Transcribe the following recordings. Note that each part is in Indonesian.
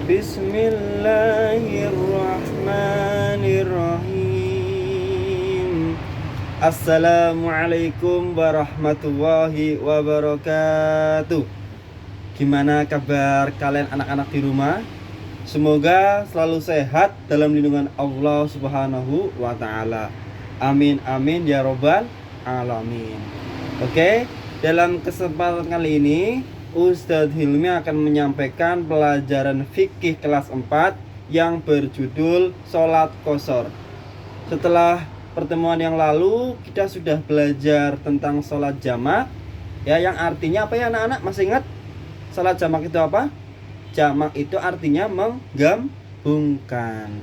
Bismillahirrahmanirrahim. Assalamualaikum warahmatullahi wabarakatuh. Gimana kabar kalian anak-anak di rumah? Semoga selalu sehat dalam lindungan Allah Subhanahu wa taala. Amin amin ya robbal alamin. Oke, dalam kesempatan kali ini Ustadz Hilmi akan menyampaikan pelajaran fikih kelas 4 yang berjudul Sholat Qashar. Setelah pertemuan yang lalu kita sudah belajar tentang sholat jamak, ya, yang artinya apa ya anak-anak? Masih ingat sholat jamak itu apa? Jamak itu artinya menggabungkan.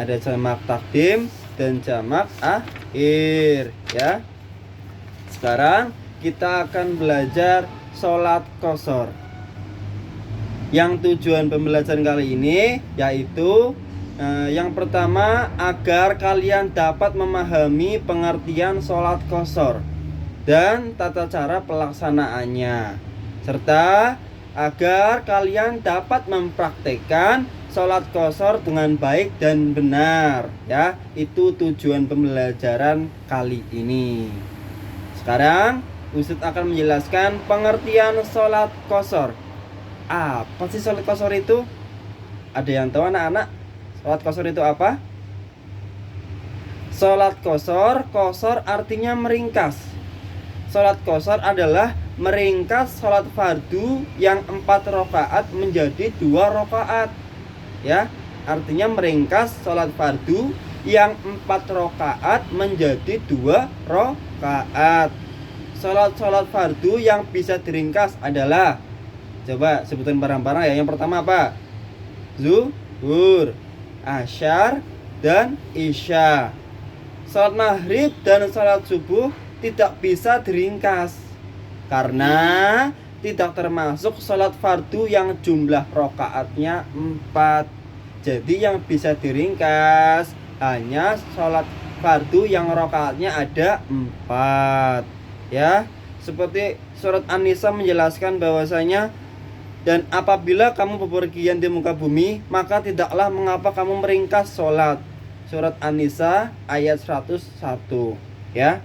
Ada jamak takdim dan jamak akhir, ya. Sekarang kita akan belajar sholat qashar. Yang tujuan pembelajaran kali ini yaitu yang pertama, agar kalian dapat memahami pengertian sholat qashar dan tata cara pelaksanaannya, serta agar kalian dapat mempraktekkan sholat qashar dengan baik dan benar, ya. Itu tujuan pembelajaran kali ini. Sekarang Ustadz akan menjelaskan pengertian sholat qashar. Apa sih sholat qashar itu? Ada yang tahu anak-anak? Sholat qashar itu apa? Sholat qashar artinya meringkas. Sholat qashar adalah meringkas sholat fardu yang 4 rakaat menjadi 2 rakaat. Ya, artinya meringkas sholat fardu yang 4 rakaat menjadi 2 rakaat. Sholat fardu yang bisa diringkas adalah, coba sebutin barang-barang ya. Yang pertama apa? Zuhur, asyar, dan isya. Sholat maghrib dan sholat subuh tidak bisa diringkas karena tidak termasuk sholat fardu yang jumlah rakaatnya 4. Jadi yang bisa diringkas hanya sholat fardu yang rakaatnya ada 4. Ya, seperti surat An-Nisa menjelaskan bahwasanya, dan apabila kamu bepergian di muka bumi, maka tidaklah mengapa kamu meringkas sholat. Surat An-Nisa ayat 101, ya.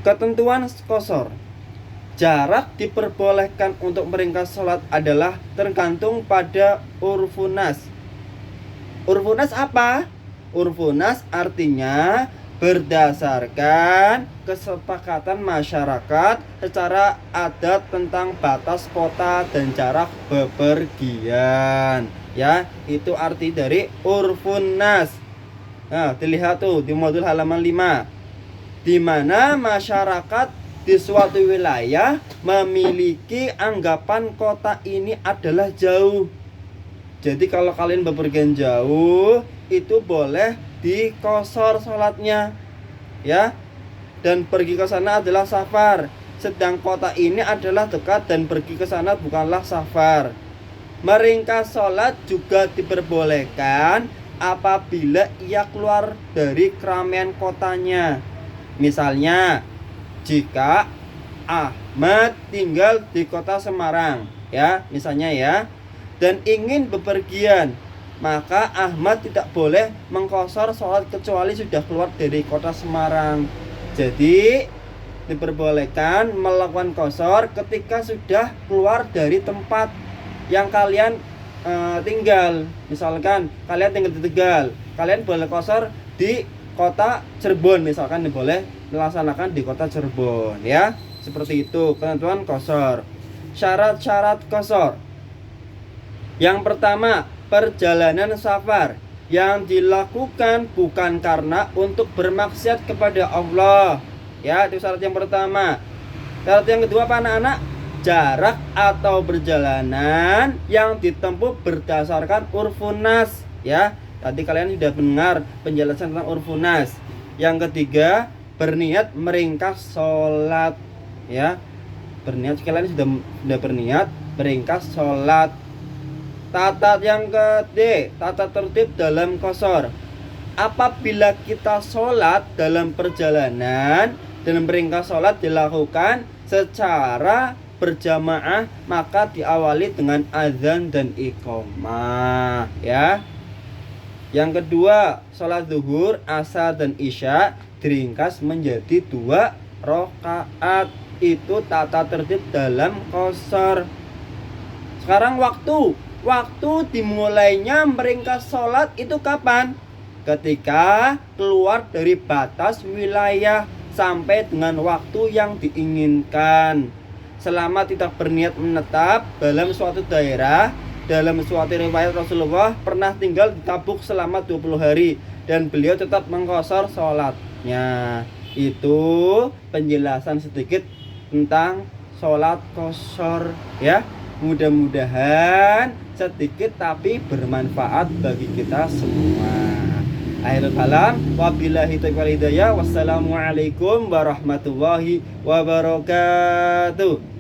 Ketentuan qashar. Jarak diperbolehkan untuk meringkas sholat adalah tergantung pada urfunas. Urfunas apa? Urfunas artinya berdasarkan kesepakatan masyarakat secara adat tentang batas kota dan jarak bepergian, ya. Itu arti dari urfun nas. Nah, dilihat tuh di modul halaman 5, di mana masyarakat di suatu wilayah memiliki anggapan kota ini adalah jauh. Jadi kalau kalian bepergian jauh, itu boleh di qashar sholatnya, ya. Dan pergi ke sana adalah safar, sedang kota ini adalah dekat dan pergi ke sana bukanlah safar. Meringkas sholat juga diperbolehkan apabila ia keluar dari keramaian kotanya. Misalnya jika Ahmad tinggal di kota Semarang, ya, misalnya, ya, dan ingin bepergian, maka Ahmad tidak boleh mengqashar sholat kecuali sudah keluar dari kota Semarang. Jadi diperbolehkan melakukan qashar ketika sudah keluar dari tempat yang kalian tinggal. Misalkan kalian tinggal di Tegal, kalian boleh qashar di kota Cirebon, misalkan boleh melaksanakan di kota Cirebon, ya. Seperti itu ketentuan qashar. Syarat-syarat qashar. Yang pertama, perjalanan safar yang dilakukan bukan karena untuk bermaksiat kepada Allah, ya. Itu syarat yang pertama. Syarat yang kedua apa anak-anak? Jarak atau perjalanan yang ditempuh berdasarkan urfunas, ya. Tadi kalian sudah mendengar penjelasan tentang urfunas. Yang ketiga, berniat meringkas sholat, ya. Berniat, kalian sudah berniat meringkas sholat. Tata yang kedua, tata tertib dalam qashar. Apabila kita sholat dalam perjalanan dan meringkas sholat dilakukan secara berjamaah maka diawali dengan azan dan iqamah ya. Yang kedua, sholat zuhur, asar dan isya diringkas menjadi 2 rakaat. Itu tata tertib dalam qashar. Sekarang waktu dimulainya meringkas sholat itu kapan? Ketika keluar dari batas wilayah sampai dengan waktu yang diinginkan. Selama tidak berniat menetap dalam suatu daerah. Dalam suatu riwayat Rasulullah pernah tinggal di Tabuk selama 20 hari dan beliau tetap mengqashar sholatnya. Itu penjelasan sedikit tentang sholat qashar ya. Mudah-mudahan sedikit tapi bermanfaat bagi kita semua. Akhirul kalam, wabillahi taufiq wal hidayah. Wassalamualaikum warahmatullahi wabarakatuh.